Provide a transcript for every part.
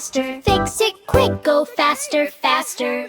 faster. Fix it quick, go faster, faster.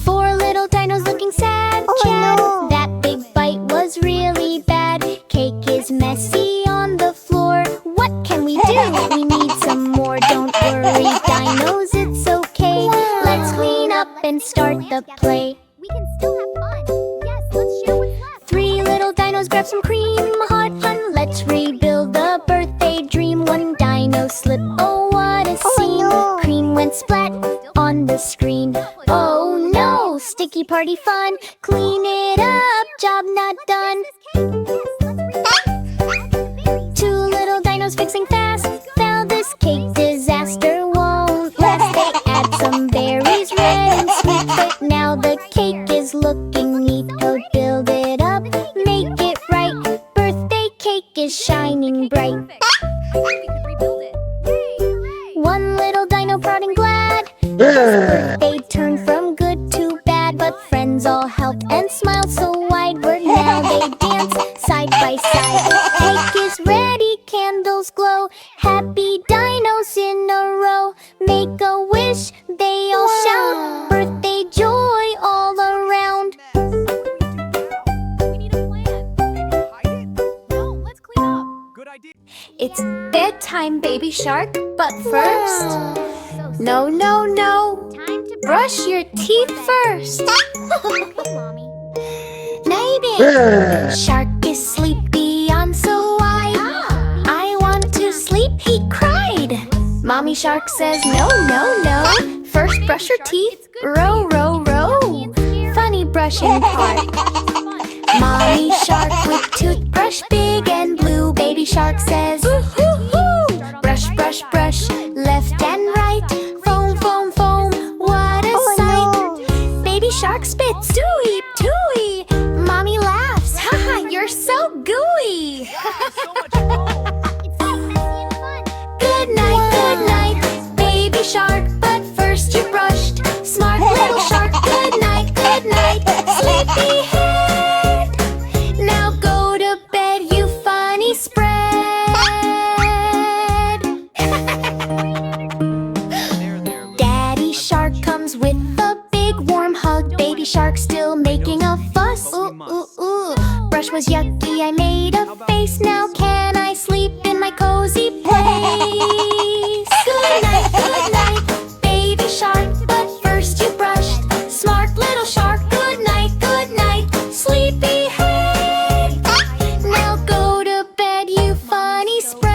Four little dinos looking sad, Chad. That big bite was really bad. Cake is messy on the floor. What can we do? We need some more. Don't worry, dinos, it's okay. Let's clean up and start the play. We can still have fun. Yes, let's share what's left. Three little dinos grab some cream. Hot fun, let's rebuild the birthday dream. One dino slip, oh what a scene. Cream went splat on the screen. Oh no, sticky party fun. Clean it up, job not done. Two little dinos fixing fast. Found this cake disaster won't last. They add some berries, red and sweet, but now the cake is looking neat. Oh, build it up, make it right. Birthday cake is shining bright. One little dino proud and glad. Birthday turned from good to bad, but friends all helped and smiled so wide. Word now they dance side by side. Cake is ready, candles glow. Happy dinos in a row. Make a wish, they all shout. Birthday joy all around. It's bedtime, baby shark, but first, no, no, no, brush your teeth first. Baby shark is sleepy on, so I want to sleep, he cried. Mommy shark says no, no, no. First brush your teeth, row, row, row. Funny brushing part. Mommy shark with toothbrush big and blue. Baby shark says ooh, ooh, ooh. Brush, brush, brush, left and right. Foam, foam, foam, what a sight. Baby shark spits, tooey, tooey. Mommy laughs, haha, you're so gooey. Good night, baby shark, but first you brushed. Smart little shark, good night, sleepy head. Now go to bed, you funny spread. Daddy shark comes with a big warm hug. Baby shark still making a fuss. Ooh, ooh, ooh. Brush was yucky, I made a face. Now can I sleep in my cozy place? Good night, baby shark, but first you brushed. Smart little shark, good night, sleepy head. Now go to bed, you funny spread.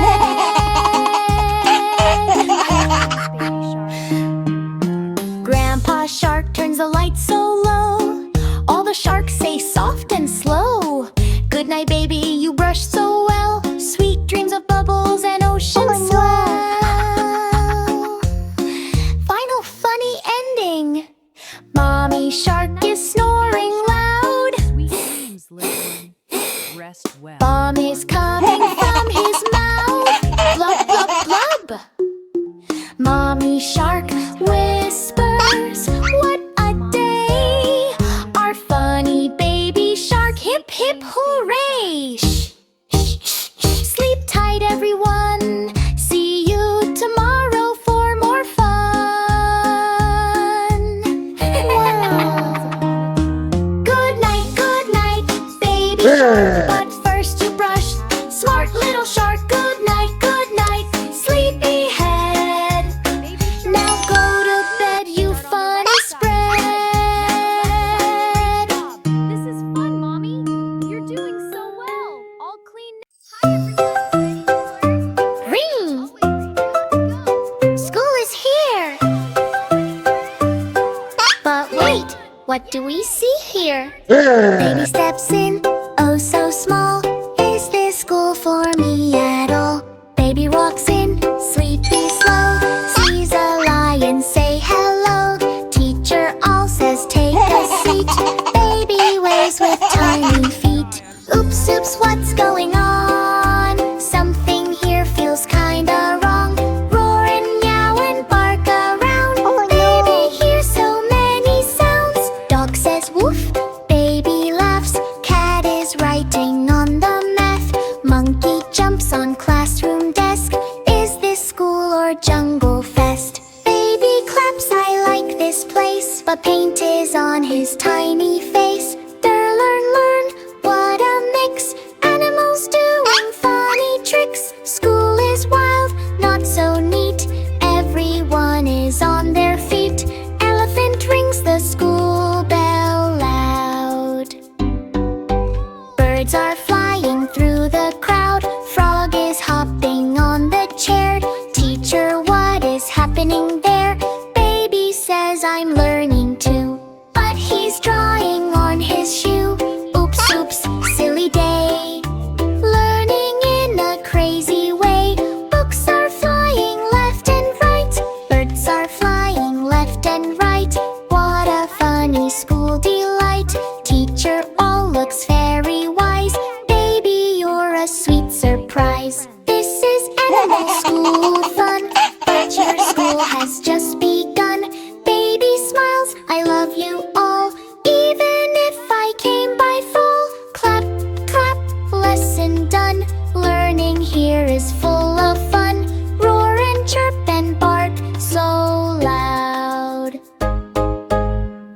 Grandpa shark turns the lights so low. All the sharks say soft and slow. Good night, baby, you brushed so well. Sweet dreams of bubbles and ocean swell. Final funny ending. Mommy shark is snoring loud. Sweet dreams, little one. Rest well. Bomb is coming from his mouth. Blub, blub, blub. Mommy shark whispers, what a day. Our funny baby shark, hip, hip, hooray. Shh, shh, shh, shh. Sleep tight, everyone. See you tomorrow for more fun. Good night, baby shark, but first you brushed. Smart little shark, good night, sleepy head. Now go to bed, you funny spread. This is fun, Mommy. You're doing so well. All clean. Ring! School is here. But wait, what do we see here? Baby steps in, oh so small. Is this school for me at all? Baby walks in, sleepy slow. Sees a lion, say hello. Teacher all says take a seat. Baby waves with tiny feet. Oops, oops, what's going on? Something here feels kinda wrong. Roar and meow and bark around. Baby hears so many sounds. Dog says woof, baby laughs. Cat is writing on the jungle fest. Baby claps, I like this place, but paint is on his tiny face. Learn, what a mix. Animals doing funny tricks. School is wild, not so neat. Everyone is on their feet. Elephant rings the school bell loud. Birds are flying through the crowd. Frog is hopping on the chair. Teacher, what is happening there? Baby says I'm learning too, but he's drawing on his shoe. Oops, silly day. Learning in a crazy way. Books are flying left and right. Birds are flying left and right. What a funny school delight. Teacher all looks very wise. Baby, you're a sweet surprise. This is animal school fun, but your school has just begun. Baby smiles, I love you all, even if I came by fall. Clap, clap, lesson done. Learning here is full of fun. Roar and chirp and bark so loud.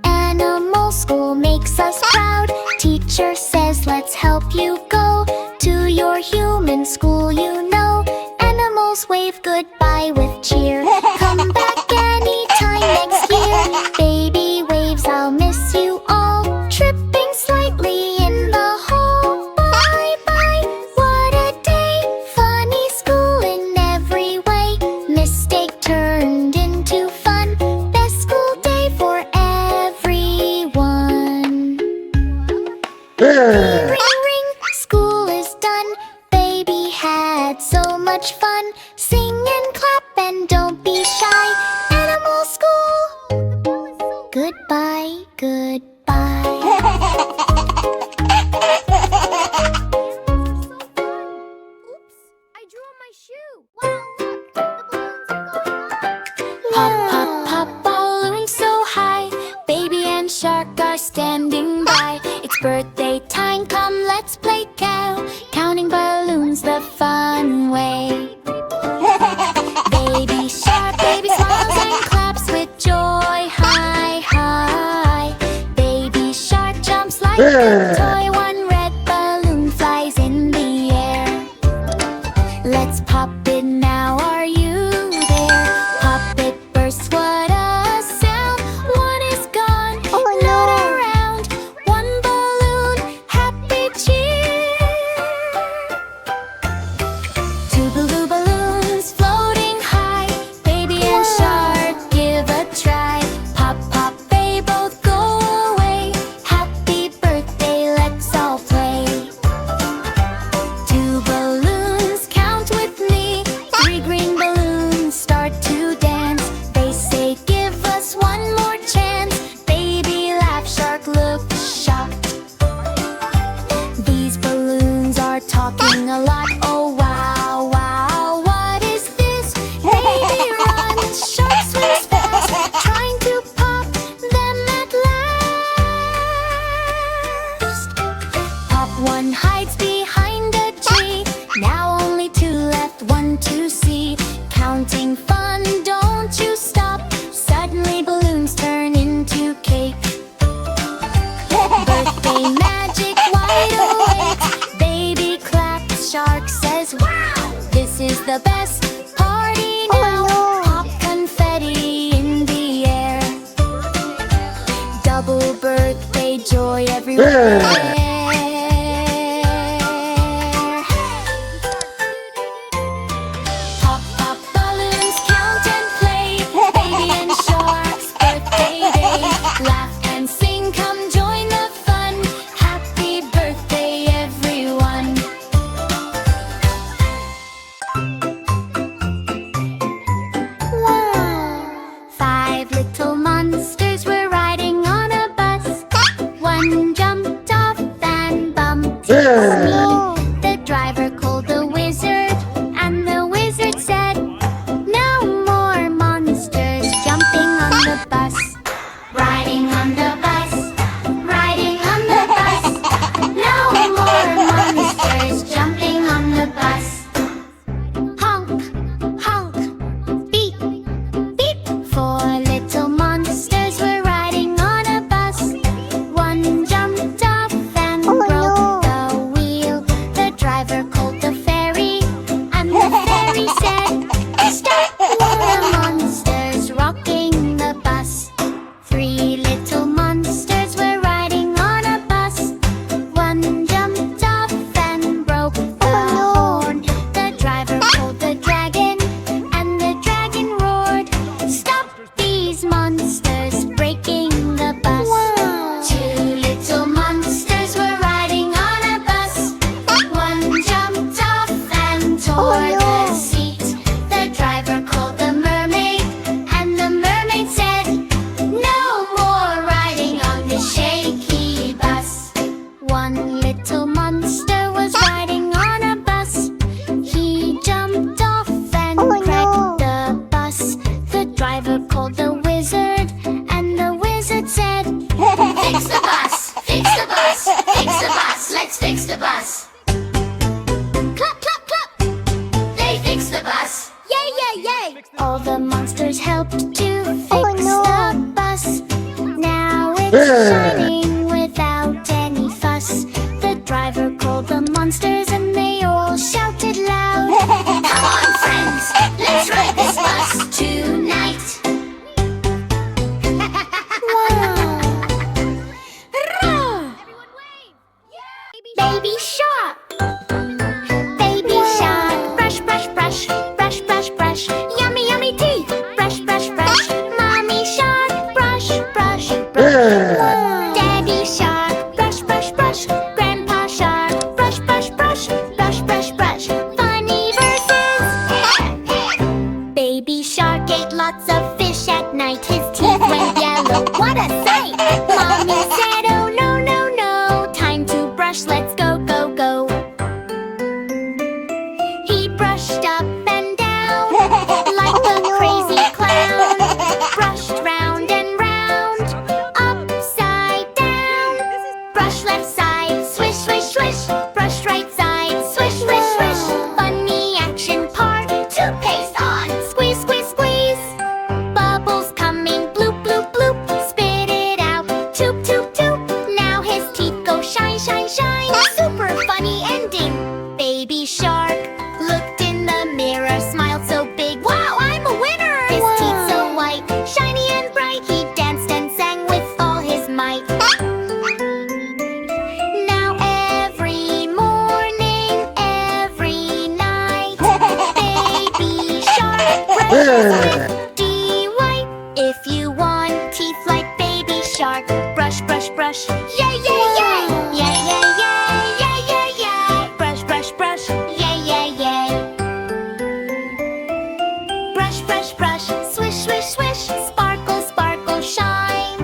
Animal school makes us proud. Teacher says let's help you go to your human school, you know. Animals wave goodbye with cheer. Come back anytime next year. Baby waves, I'll miss you all. Tripping slightly in the hall. Bye bye, what a day. Funny school in every way. Mistake turned into fun. Best school day for everyone. Ring, ring, school is done. Baby had so much fun. Sing and clap and don't be shy. Animal school, goodbye, goodbye. Oops, I drew on my shoe. Wow, look, the balloons are going up. Pop, pop, pop, balloons so high. Baby and shark are standing by. It's birthday time, come let's play cow. Counting balloons the fun way. Baby shark, baby smiles and claps with joy. High, high. Baby shark jumps like a toy. One red balloon flies in the air. Let's pop it now, are you there? Pop it bursts, what a sound. One is gone, not around. One balloon, happy cheer. Two blue balloons floating high. Baby and shark give a try. Pop, pop, they both go away. Happy birthday, let's all play. Two balloons, count with me. Three green balloons start to dance. They say give us one more chance. Baby laugh, shark look shocked. These balloons are talking a lot. Oh wow, wow, what is this? Baby runs, shark swims fast, trying to pop them at last. Pop one hides behind a tree. Now only two left, one to see. Counting fun, don't you stop. Suddenly balloons turn into cake. Birthday magic, wide awake. Baby claps, shark says wow. This is the best party now. Pop confetti in the air. Double birthday joy everywhere. Pop, pop, balloons, count and play. Baby and shark's birthday day. Laugh and sing, come join the fun. Happy birthday, everyone. Wow. 5 little monsters were riding on a bus. One jumped off monsters helped to fix the bus. Now it's shining without any fuss. The driver called the monsters and they all shouted loud. Come on, friends, let's ride this bus tonight. Wow! Baby shark! Baby shark! Brush, brush, brush, brush, brush, brush. Yummy, yummy teeth! Brush, brush, brush. Mommy shark! Brush, brush, brush. Daddy shark! Brush, brush, brush. Grandpa shark! Brush, brush, brush, brush, brush, brush. Funny verses! Baby shark ate lots of fish at night. His teeth went yellow. What a sight! Mommy said, oh no, no, no. Time to brush, let's go, go, go. He brushed up and down like a crazy clown. Brushed round and round, upside down. Brush left side, swish, swish, swish. Brush right side, swish, swish, swish. Funny action part, toothpaste on. Squeeze, squeeze, squeeze. Bubbles coming, bloop, bloop, bloop. Spit it out, toop, toop, toop. Now his teeth go shine, shine, shine. Super funny ending. Baby shark looked in the mirror, smiled so big. Wow, I'm a winner! His teeth so white, shiny and bright. He danced and sang with all his might. Now every morning, every night, baby shark brushes with D-White. If you want teeth like baby shark, brush, brush, brush. Yeah, yeah, yeah! Yeah, yeah, yeah! Yeah, yeah, yeah! Brush, brush, brush. Yeah, yeah, yeah! Brush, brush, brush. Swish, swish, swish. Sparkle, sparkle, shine.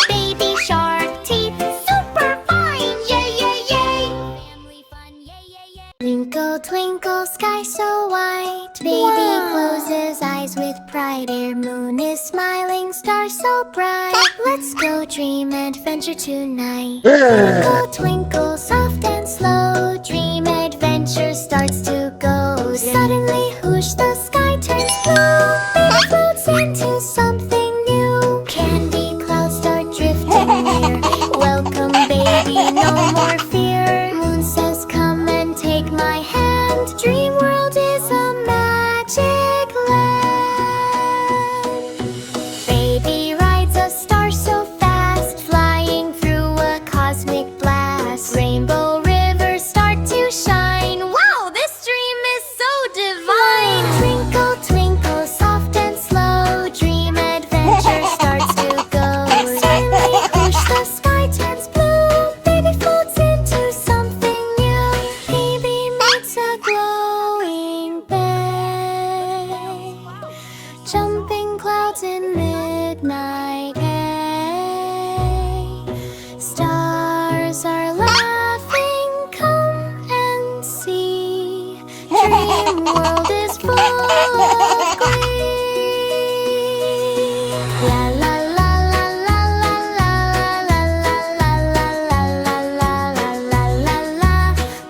Baby shark teeth, super fine. Yay, yay, yay! Family fun, yay, yay, yay! Twinkle, twinkle, sky so white. Baby closes eyes with pride. Air moon is smiling, stars so bright. Let's go dream adventure tonight. Twinkle, twinkle, soft and slow. Dream adventure starts to go. Suddenly, whoosh, the sky turns blue. Baby floats into something new. Candy clouds start drifting near. Welcome, baby, no more fear. Moon says, come and take my hand. Dream world is a magic land. Baby rides a star so fast, flying through a cosmic blast. Rainbow rivers start to shine. Wow, this dream is so divine. Twinkle, twinkle, soft and slow. Dream adventure starts to go. Suddenly, whoosh, the sky turns blue. Baby floats into something new. Baby meets a glowing bay. Jumping clouds in midnight hay. Stars are laughing, come and see. Dream world is full of glee. La la la la la la la la la la la la la la la la la.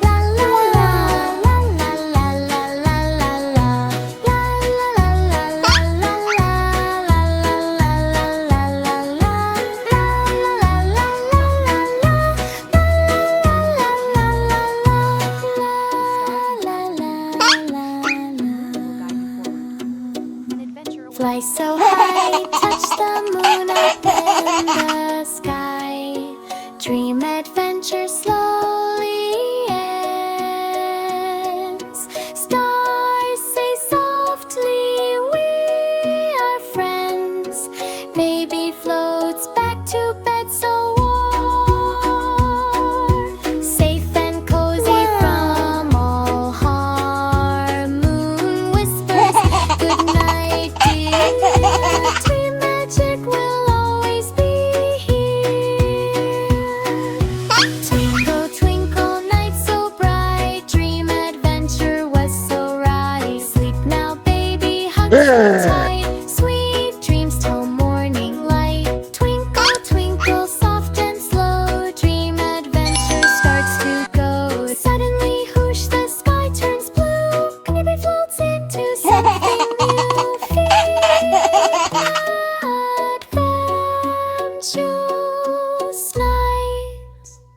La la la la la la la la la la. La la la la la la la la la la la Fly so high, touch the moon up in the